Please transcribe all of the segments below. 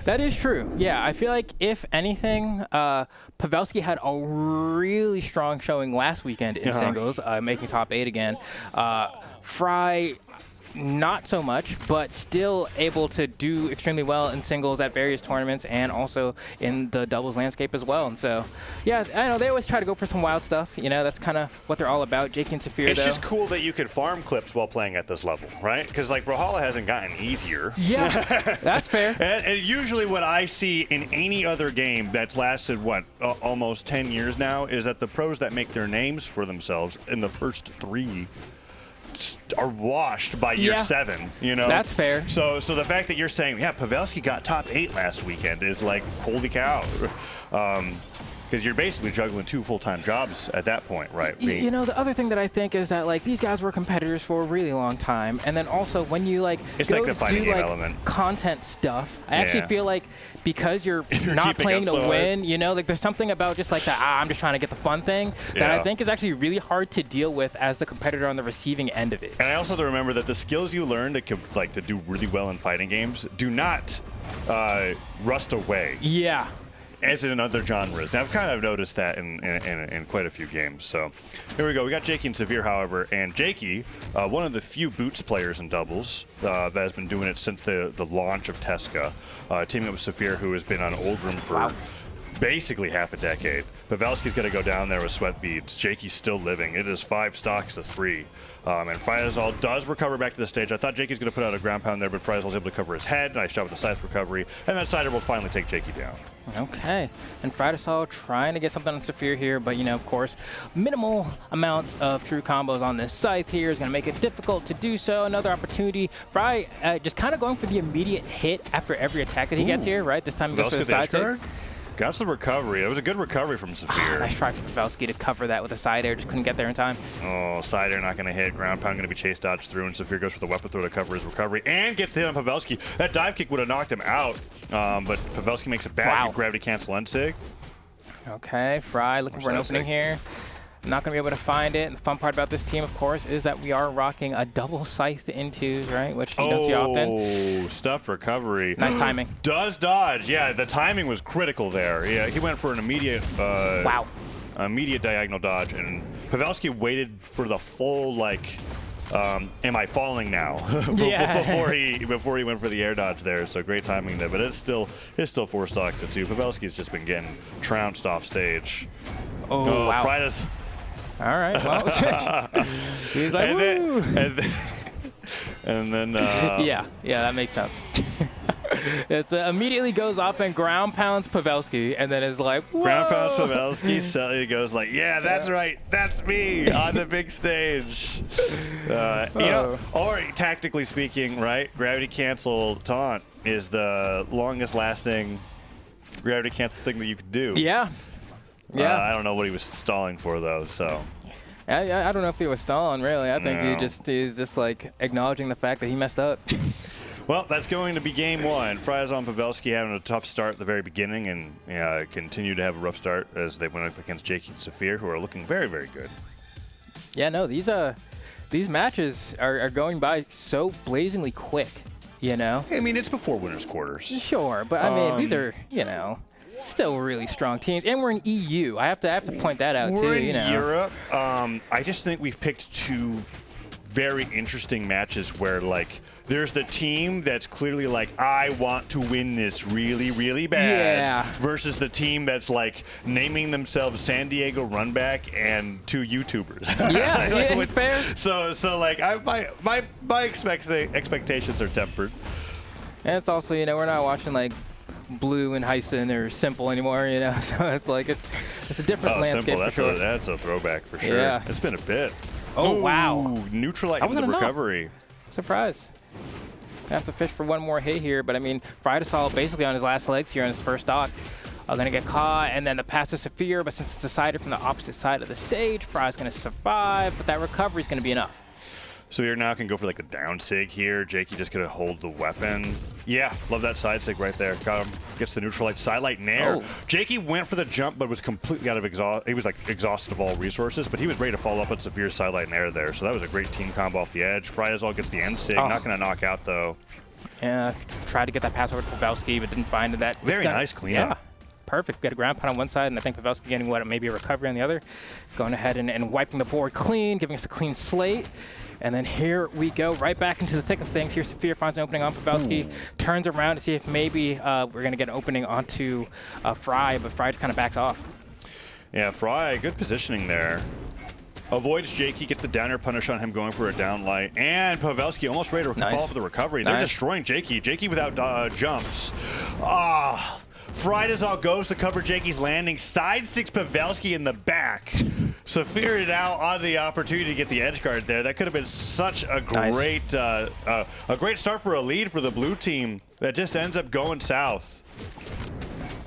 That is true. Yeah, I feel like if anything, Pavelski had a really strong showing last weekend in singles, making top 8 again. Fry, not so much, but still able to do extremely well in singles at various tournaments and also in the doubles landscape as well. And so, yeah, I know they always try to go for some wild stuff. You know, that's kind of what they're all about. Jakeyy and Saphir, It's just cool that you could farm clips while playing at this level, right? Because, like, Brawlhalla hasn't gotten easier. Yeah, that's fair. And usually what I see in any other game that's lasted, what, almost 10 years now, is that the pros that make their names for themselves in the first 3 are washed by year 7, you know? That's fair. So the fact that you're saying, yeah, Pavelski got top 8 last weekend is like, holy cow. Because you're basically juggling 2 full-time jobs at that point, right? You know, the other thing that I think is that, like, these guys were competitors for a really long time, and then also when you, like, it's go like the fighting do, game like, element. Content stuff, I actually feel like because you're not playing to win, you know, like, there's something about just like that, I'm just trying to get the fun thing that I think is actually really hard to deal with as the competitor on the receiving end of it. And I also have to remember that the skills you learn to do really well in fighting games do not rust away. Yeah. As in other genres. And I've kind of noticed that in quite a few games. So here we go. We got Jakeyy and Saphir, however. And Jakeyy, one of the few boots players in doubles that has been doing it since the launch of Tesca, teaming up with Saphir, who has been on Oldroom for basically half a decade. Pavelski's going to go down there with sweat beads. Jakey's still living. It is 5 stocks to 3. And FryDasOle does recover back to the stage. I thought Jakey's going to put out a ground pound there, but FryDasOle's able to cover his head. Nice shot with the scythe recovery. And then Cider will finally take Jakeyy down. Okay. And FryDasOle trying to get something on Saphir here, but, you know, of course, minimal amount of true combos on this scythe here is going to make it difficult to do so. Another opportunity. Fry just kind of going for the immediate hit after every attack that he gets here, right? This time he goes for the side take. Got some recovery. It was a good recovery from Saphir. Nice try for Pavelski to cover that with a side air. Just couldn't get there in time. Oh, side air not going to hit. Ground pound going to be chase dodged through, and Saphir goes for the weapon throw to cover his recovery and gets the hit on Pavelski. That dive kick would have knocked him out, but Pavelski makes it back. Gravity cancel unsig. Okay, Fry looking for an opening here. Not going to be able to find it. And the fun part about this team, of course, is that we are rocking a double scythe into, right? Which you don't see often. Oh, stuff recovery. Nice timing. Does dodge. Yeah, the timing was critical there. Yeah, he went for an immediate immediate diagonal dodge, and Pavelski waited for the full, like, am I falling now? before he went for the air dodge there. So great timing there, but it's still 4 stocks to 2. Pavelski's just been getting trounced off stage. Oh wow. FryDasOle. All right, well, he's like, woo! And then yeah, that makes sense. It immediately goes up and ground pounds Pavelski, and then is like, whoa! Ground pounds Pavelski. Sally goes like, yeah, that's right, that's me on the big stage. You know, or tactically speaking, right? Gravity cancel taunt is the longest lasting gravity cancel thing that you could do. Yeah. Yeah. I don't know what he was stalling for, though, so. I don't know if he was stalling, really. I think he's just like acknowledging the fact that he messed up. Well, that's going to be game 1. FryDasOle and Pavelski having a tough start at the very beginning and continue to have a rough start as they went up against Jakeyy and Saphir, who are looking very, very good. Yeah, no, these matches are going by so blazingly quick, you know? I mean, it's before winner's quarters. Sure, but I mean, these are, you know, still really strong teams, and we're in EU. I have to point that out too. You know, Europe. I just think we've picked 2 very interesting matches where, like, there's the team that's clearly like, I want to win this really, really bad, versus the team that's like naming themselves San Diego Runback and 2 YouTubers. Yeah, fair. So like, my expectations are tempered. And it's also, you know, we're not watching like Blue and Heisen or Simple anymore, you know, so it's like it's a different landscape. Simple, for sure. That's a throwback for sure. Yeah. It's been a bit. Oh, wow. Neutralite with the recovery. Surprise. I have to fish for one more hit here, but I mean, FryDasOle basically on his last legs here on his first stock. Gonna get caught, and then the pass to Saphir, but since it's decided from the opposite side of the stage, Fry's gonna survive, but that recovery's gonna be enough. So here now can go for like the down sig here. Jakeyy just gonna hold the weapon. Yeah, love that side sig right there. Got him. Gets the neutralite sidelight nair. Jakeyy went for the jump, but was completely out of he was like exhausted of all resources, but he was ready to follow up with Saphir's sidelight nair there. So that was a great team combo off the edge. FryDasOle gets the end sig. Not gonna knock out though. Tried to get that pass over to Pavelski, but didn't find it. That Very nice cleanup. Yeah, perfect. Got a ground pound on one side, and I think Pavelski getting maybe a recovery on the other. Going ahead and wiping the board clean, giving us a clean slate. And then here we go, right back into the thick of things. Here, Saphir finds an opening on Pavelski, turns around to see if maybe we're going to get an opening onto Fry, but Fry just kind of backs off. Yeah, Fry, good positioning there. Avoids Jakeyy, gets the downer punish on him, going for a down light. And Pavelski almost ready to fall for the recovery. They're destroying Jakeyy. Jakeyy without jumps. FryDasOle goes to cover Jakeyy's landing. Side six Pavelski in the back. Saphir now on the opportunity to get the edge guard there. That could have been such a great start for a lead for the blue team that just ends up going south.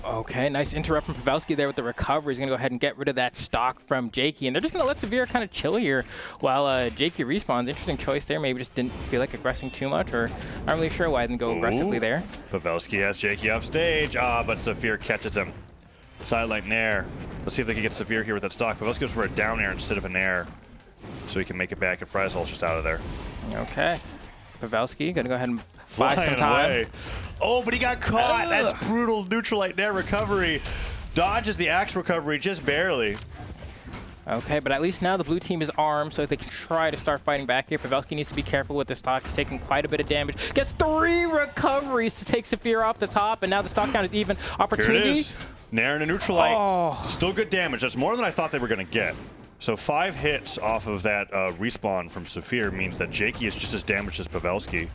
Okay, nice interrupt from Pavelski there with the recovery. He's going to go ahead and get rid of that stock from Jakeyy. And they're just going to let Saphir kind of chill here while Jakeyy respawns. Interesting choice there. Maybe just didn't feel like aggressing too much, or not really sure why I didn't go aggressively there. Pavelski has Jakeyy off stage. But Saphir catches him. Sideline nair. Let's see if they can get Saphir here with that stock. Pavelski goes for a down air instead of an air, so he can make it back, and FryDasOle's just out of there. Okay. Pavelski going to go ahead and fly some time. Away. Oh, but he got caught. That's brutal. Neutral light nair recovery. Dodges the axe recovery just barely. Okay, but at least now the blue team is armed, so they can try to start fighting back here. Pavelski needs to be careful with the stock. He's taking quite a bit of damage. Gets 3 recoveries to take Saphir off the top, and now the stock count is even. Opportunity. Here it is. Nair and a neutral light. Still good damage. That's more than I thought they were going to get. So 5 hits off of that respawn from Saphir means that Jakeyy is just as damaged as Pavelski.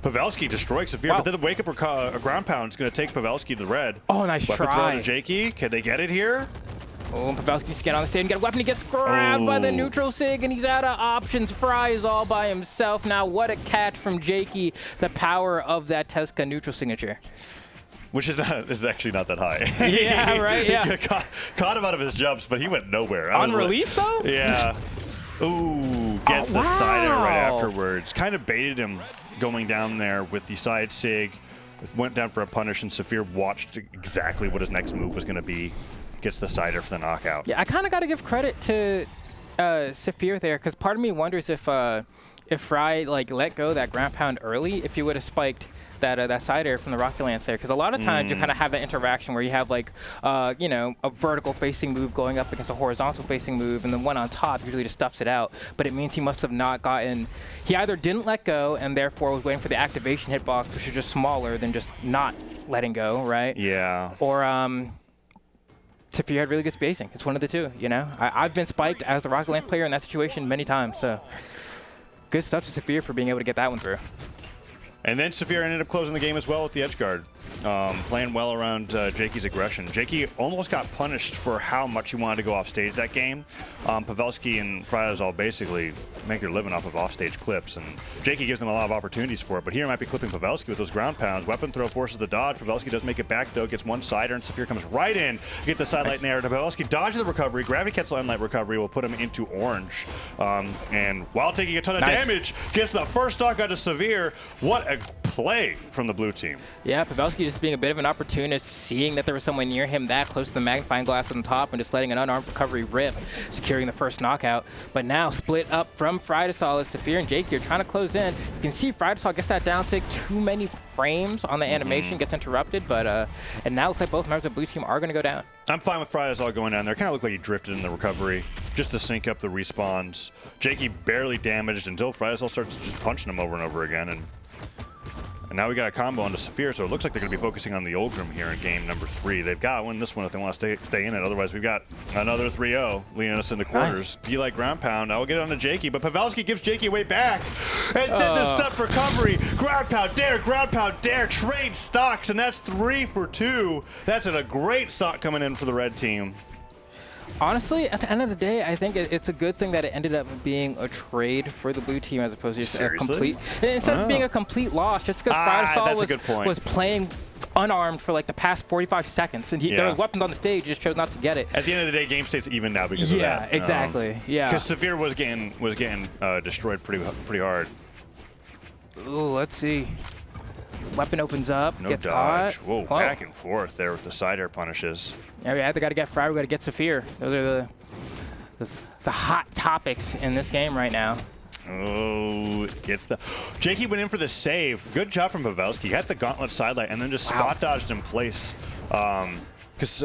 Pavelski destroyed Saphir, but then the wake up a ground pound is going to take Pavelski to the red. Oh, nice Weapon try. Throw to Jakeyy. Can they get it here? Oh, Pavelski's getting on the stage and get a weapon. He gets grabbed by the neutral sig, and he's out of options. Fry is all by himself. Now, what a catch from Jakeyy. The power of that Tesca neutral signature. Which is actually not that high. Yeah, right, yeah. Caught him out of his jumps, but he went nowhere. On release, though? Yeah. Ooh, gets the side air right afterwards. Kind of baited him going down there with the side sig. Went down for a punish, and Saphir watched exactly what his next move was going to be. Gets the side air for the knockout. Yeah, I kind of got to give credit to Saphir there, because part of me wonders if Fry let go that ground pound early, if he would have spiked that side air from the Rocket Lance there, because a lot of times you kind of have that interaction where you have a vertical facing move going up against a horizontal facing move, and the one on top usually just stuffs it out. But it means he must have not gotten. He either didn't let go and therefore was waiting for the activation hitbox, which is just smaller than just not letting go, right? Yeah. Or Saphir had really good spacing. It's one of the two, you know. I've been spiked as the Rocket Lance player in that situation many times, so good stuff to Saphir for being able to get that one through. And then Saphir ended up closing the game as well with the edge guard, playing well around Jakeyy's aggression. Jakeyy almost got punished for how much he wanted to go off stage that game. Pavelski and FryDasOle basically make their living off of offstage clips, and Jakeyy gives them a lot of opportunities for it. But here might be clipping Pavelski with those ground pounds. Weapon throw forces the dodge. Pavelski does make it back though, gets one sider, and Saphir comes right in to get the side light nair. Pavelski dodges the recovery. Gravity catch line light recovery will put him into orange, and while taking a ton of damage, gets the first stock onto Saphir. What a play from the blue team. Yeah, Pavelski just being a bit of an opportunist, seeing that there was someone near him that close to the magnifying glass on the top and just letting an unarmed recovery rip, securing the first knockout. But now split up from FryDasOle as Saphir and Jakeyy are trying to close in. You can see FryDasOle gets that down tick, too many frames on the animation, gets interrupted, but and now it looks like both members of the blue team are going to go down. I'm fine with FryDasOle going down there. Kind of looked like he drifted in the recovery just to sync up the respawns. Jakeyy barely damaged until FryDasOle starts just punching him over and over again, and now we got a combo onto Saphir, so it looks like they're going to be focusing on the Ulgrim here in game number 3. They've got to win this one if they want to stay in it. Otherwise, we've got another 3-0 leading us into quarters. D-like ground pound. I will get it onto Jakeyy, but Pavelski gives Jakeyy way back. And then the stuff recovery. Ground pound, dare, trade stocks, and that's 3 for 2. That's a great stock coming in for the red team. Honestly, at the end of the day, I think it's a good thing that it ended up being a trade for the blue team as opposed to just a complete. Instead of being a complete loss, just because FryDasOle was playing unarmed for like the past 45 seconds, and there were weapons on the stage, just chose not to get it. At the end of the day, game state's even now because of that. Yeah, exactly. Yeah. Because Saphir was getting destroyed pretty hard. Ooh, let's see. Weapon opens up, gets dodge. caught. Whoa, back and forth there with the side air punishes. Yeah, we either got to get Fry, we got to get Saphir. Those are the hot topics in this game right now. Oh, gets the... Jakeyy went in for the save. Good job from Pavelski. He had the gauntlet sidelight and then just spot dodged in place. Because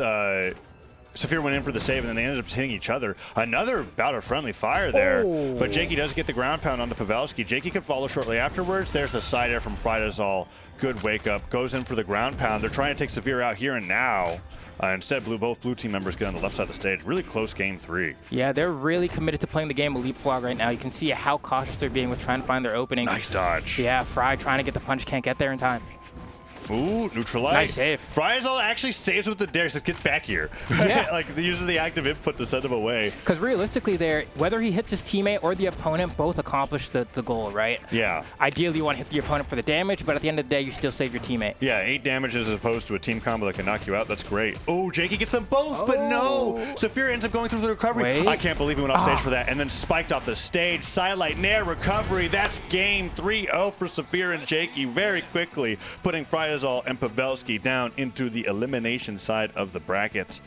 Saphir went in for the save and then they ended up hitting each other. Another bout of friendly fire there. But Jakeyy does get the ground pound onto Pavelski. Jakeyy could follow shortly afterwards. There's the side air from FryDasOle. Good wake up. Goes in for the ground pound. They're trying to take Saphir out here and now. Instead, both blue team members get on the left side of the stage. Really close game 3. Yeah, they're really committed to playing the game of leapfrog right now. You can see how cautious they're being with trying to find their openings. Nice dodge. Yeah, Fry trying to get the punch, can't get there in time. Ooh, neutralize. Nice save. FryDasOle actually saves with the dare. Says, get back here. Yeah. Like, uses the active input to send him away. Because realistically there, whether he hits his teammate or the opponent, both accomplish the goal, right? Yeah. Ideally, you want to hit the opponent for the damage, but at the end of the day, you still save your teammate. Yeah, 8 damage as opposed to a team combo that can knock you out. That's great. Oh, Jakeyy gets them both, but no. Saphir ends up going through the recovery. Wait. I can't believe he went off stage for that and then spiked off the stage. Sidelight, nair, recovery. That's game 3-0 for Saphir and Jakeyy very quickly, putting FryDasOle and Pavelski down into the elimination side of the bracket.